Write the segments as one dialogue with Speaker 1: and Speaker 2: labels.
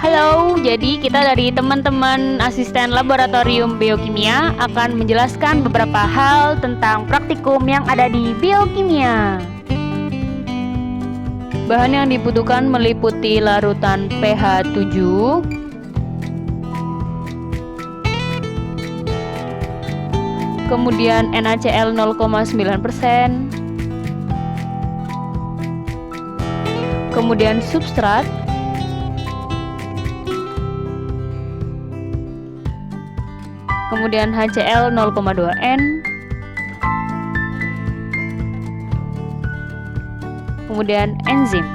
Speaker 1: Halo, jadi kita dari teman-teman asisten laboratorium biokimia akan menjelaskan beberapa hal tentang praktikum yang ada di biokimia. Bahan yang dibutuhkan meliputi larutan pH 7, kemudian NaCl 0,9%, kemudian substrat, kemudian HCl 0,2N, kemudian enzim.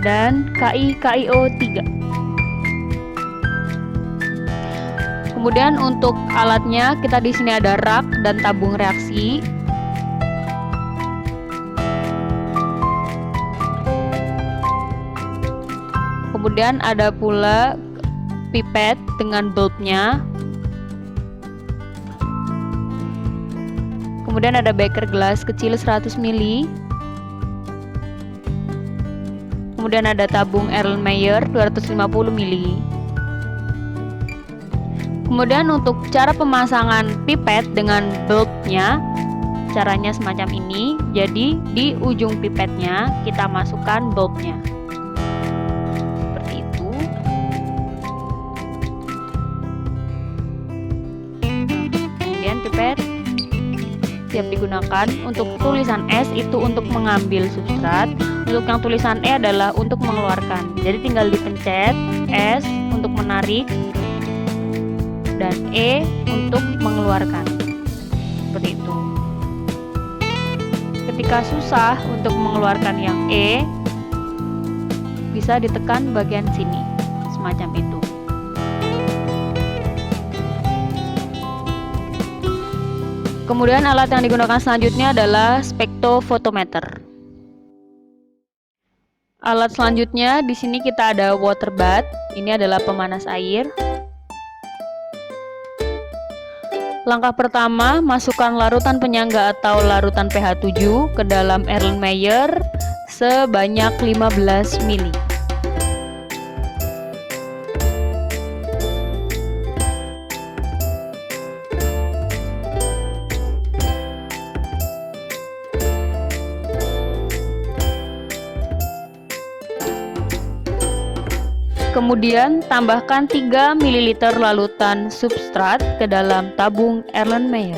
Speaker 1: Dan KiKIO3. Kemudian untuk alatnya kita di sini ada rak dan tabung reaksi. Kemudian ada pula pipet dengan bulbnya. Kemudian ada beker gelas kecil 100 ml. Kemudian ada tabung Erlenmeyer 250 ml. Kemudian untuk cara pemasangan pipet dengan bulbnya, caranya semacam ini. Jadi di ujung pipetnya kita masukkan bulbnya. Pipet siap digunakan. Untuk tulisan S itu untuk mengambil substrat, untuk yang tulisan E adalah untuk mengeluarkan. Jadi tinggal dipencet S untuk menarik dan E untuk mengeluarkan, seperti itu. Ketika susah untuk mengeluarkan yang E, bisa ditekan bagian sini semacam itu. Kemudian alat yang digunakan selanjutnya adalah spektrofotometer. Alat selanjutnya di sini kita ada water bath. Ini adalah pemanas air. Langkah pertama, masukkan larutan penyangga atau larutan pH 7 ke dalam Erlenmeyer sebanyak 15 ml. Kemudian tambahkan 3 ml larutan substrat ke dalam tabung Erlenmeyer.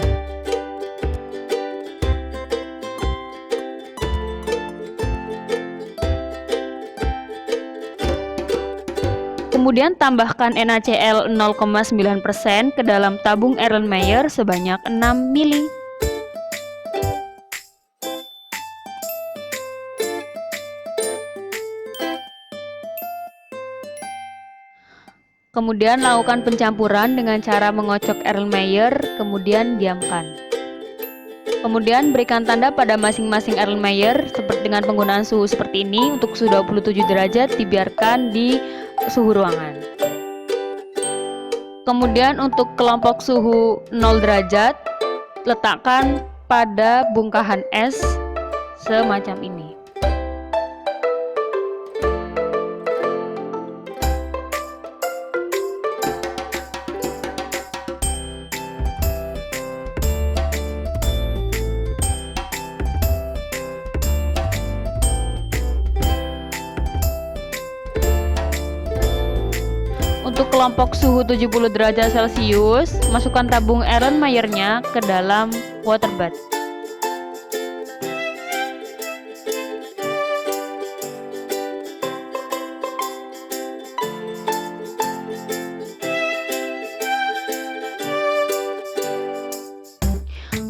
Speaker 1: Kemudian tambahkan NaCl 0,9% ke dalam tabung Erlenmeyer sebanyak 6 ml. Kemudian lakukan pencampuran dengan cara mengocok Erlenmeyer, kemudian diamkan. Kemudian berikan tanda pada masing-masing Erlenmeyer seperti dengan penggunaan suhu seperti ini. Untuk suhu 27 derajat dibiarkan di suhu ruangan. Kemudian untuk kelompok suhu 0 derajat letakkan pada bongkahan es semacam ini. Untuk kelompok suhu 70 derajat Celcius, masukkan tabung Erlenmeyer-nya ke dalam water bath.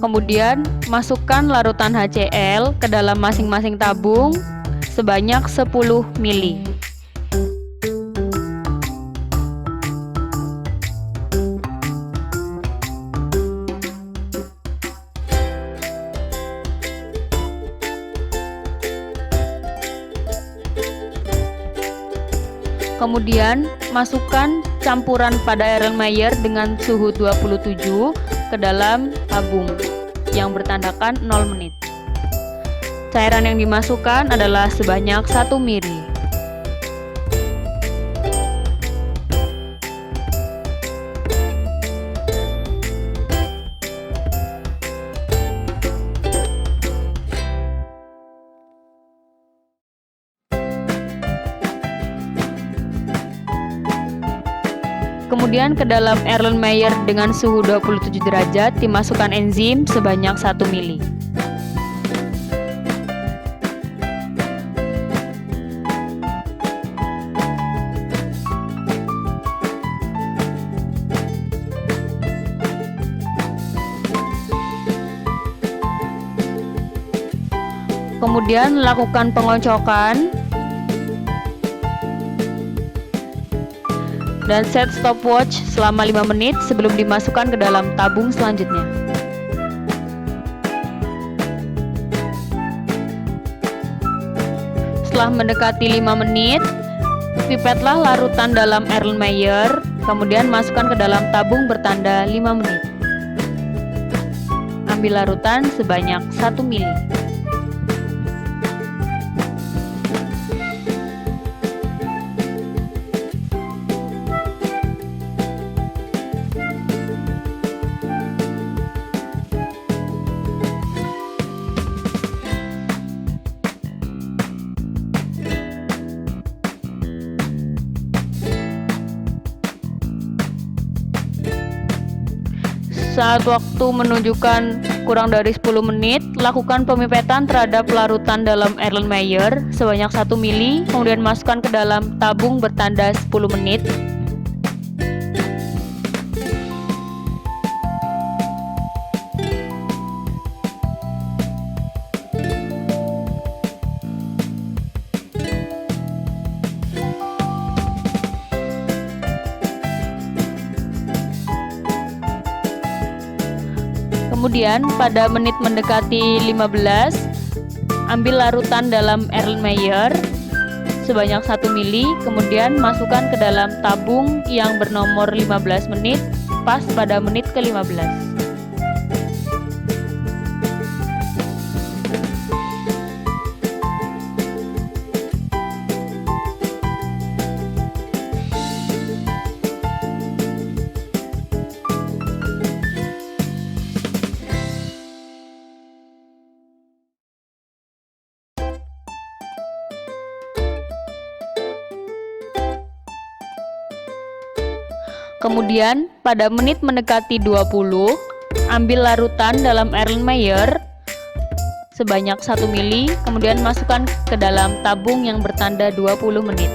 Speaker 1: Kemudian masukkan larutan HCl ke dalam masing-masing tabung sebanyak 10 ml. Kemudian masukkan campuran pada Erlenmeyer dengan suhu 27 ke dalam tabung yang bertandakan 0 menit. Cairan yang dimasukkan adalah sebanyak 1 ml. Kemudian ke dalam Erlenmeyer dengan suhu 27 derajat dimasukkan enzim sebanyak 1 ml. Kemudian lakukan pengocokan dan set stopwatch selama 5 menit sebelum dimasukkan ke dalam tabung selanjutnya. Setelah mendekati 5 menit, pipetlah larutan dalam Erlenmeyer, kemudian masukkan ke dalam tabung bertanda 5 menit. Ambil larutan sebanyak 1 ml. Saat waktu menunjukkan kurang dari 10 menit, lakukan pemipetan terhadap larutan dalam Erlenmeyer sebanyak 1 ml, kemudian masukkan ke dalam tabung bertanda 10 menit. Kemudian pada menit mendekati 15, ambil larutan dalam Erlenmeyer sebanyak 1 ml, kemudian masukkan ke dalam tabung yang bernomor 15 menit pas pada menit ke-15. Kemudian pada menit mendekati 20, ambil larutan dalam Erlenmeyer sebanyak 1 ml, kemudian masukkan ke dalam tabung yang bertanda 20 menit.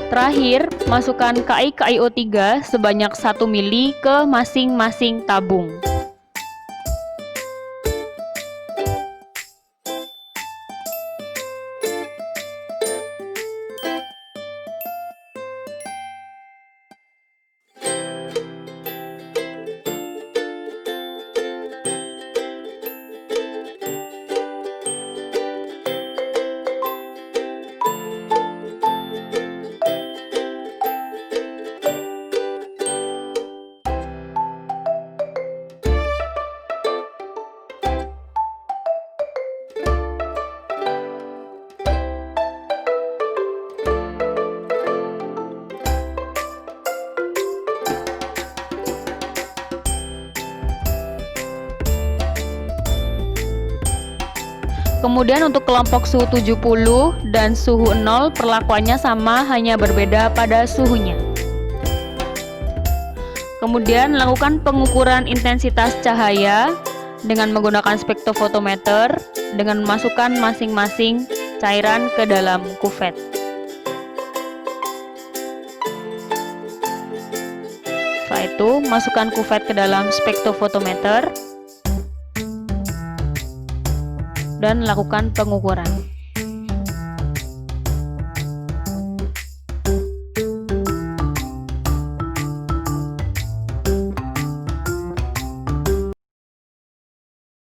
Speaker 1: Terakhir, masukkan KI-KiO3 sebanyak 1 ml ke masing-masing tabung. Kemudian untuk kelompok suhu 70 dan suhu 0 perlakuannya sama, hanya berbeda pada suhunya. Kemudian lakukan pengukuran intensitas cahaya dengan menggunakan spektrofotometer dengan memasukkan masing-masing cairan ke dalam kuvet. Setelah itu, masukkan kuvet ke dalam spektrofotometer dan lakukan pengukuran.